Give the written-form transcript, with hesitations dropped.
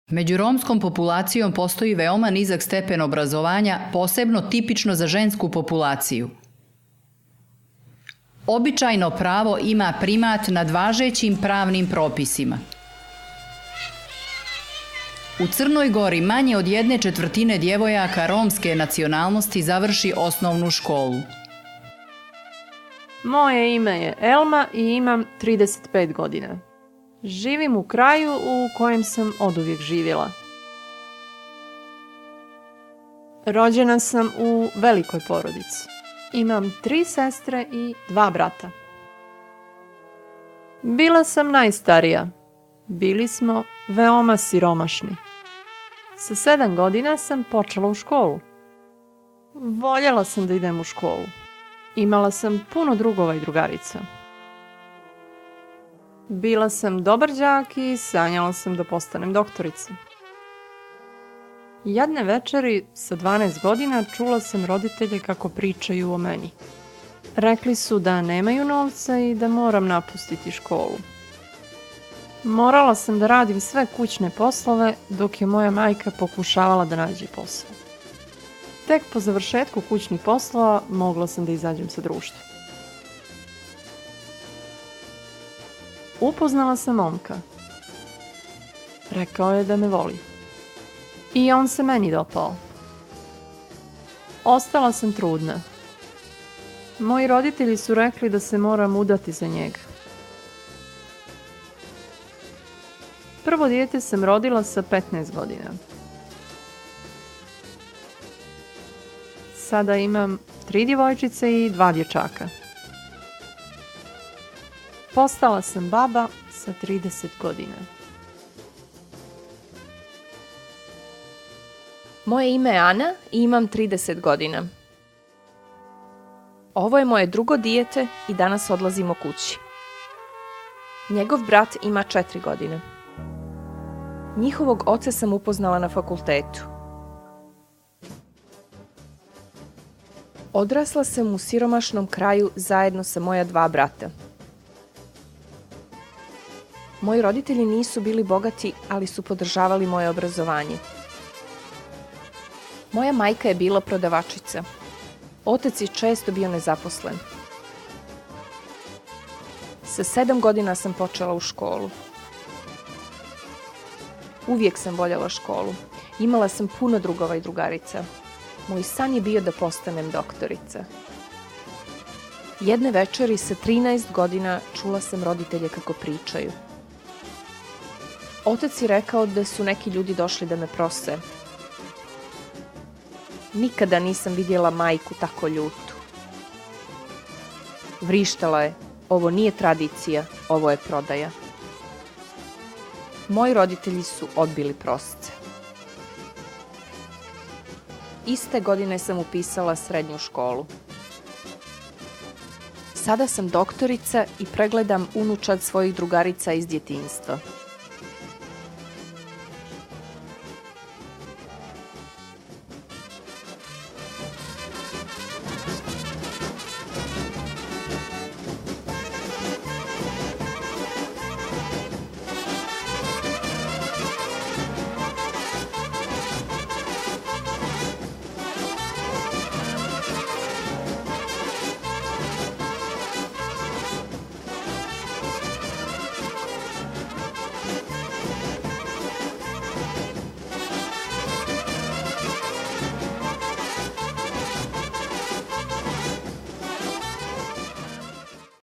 Među romskom populacijom postoji veoma nizak stepen obrazovanja, posebno tipično za žensku populaciju. Običajno pravo ima primat nad važećim pravnim propisima. U Crnoj Gori manje od 1/4 djevojaka romske nacionalnosti završi osnovnu školu. Moje ime je Elma i imam 35 godina. Živim u kraju u kojem sam oduvijek živjela. Rođena sam u velikoj porodici. Imam 3 sestre i 2 brata. Bila sam najstarija. Bili smo veoma siromašni. Sa 7 godina sam počela u školu. Voljela sam da idem u školu. Imala sam puno drugova i drugarica. Bila sam dobar đak i sanjala sam da postanem doktorica. Jedne večeri sa 12 godina čula sam roditelje kako pričaju o meni. Rekli su da nemaju novca i da moram napustiti školu. Morala sam da radim sve kućne poslove dok je moja majka pokušavala da nađe posao. Tek po završetku kućnih poslova mogla sam da izađem sa društva. Upoznala sam momka. Rekao je da me voli. I on se meni dopao. Ostala sam trudna. Moji roditelji su rekli da se moram udati za njega. Prvo dijete sam rodila sa 15 godina. Sada imam 3 djevojčice i 2 dječaka. Postala sam baba sa 30 godina. Moje ime je Ana i imam 30 godina. Ovo je moje drugo dijete i danas odlazimo kući. Njegov brat ima 4 godine. Njihovog oca sam upoznala na fakultetu. Odrasla sam u siromašnom kraju zajedno sa moja 2 brata. Moji roditelji nisu bili bogati, ali su podržavali moje obrazovanje. Moja majka je bila prodavačica. Otac je često bio nezaposlen. Sa 7 godina sam počela u školu. Uvijek sam voljela školu. Imala sam puno drugova i drugarica. Moj san je bio da postanem doktorica. Jedne večeri sa 13 godina čula sam roditelje kako pričaju. Otac je rekao da su neki ljudi došli da me prose. Nikada nisam vidjela majku tako ljutu. Vrištala je, ovo nije tradicija, ovo je prodaja. Moji roditelji su odbili prosce. Iste godine sam upisala srednju školu. Sada sam doktorica i pregledam unučad svojih drugarica iz djetinjstva.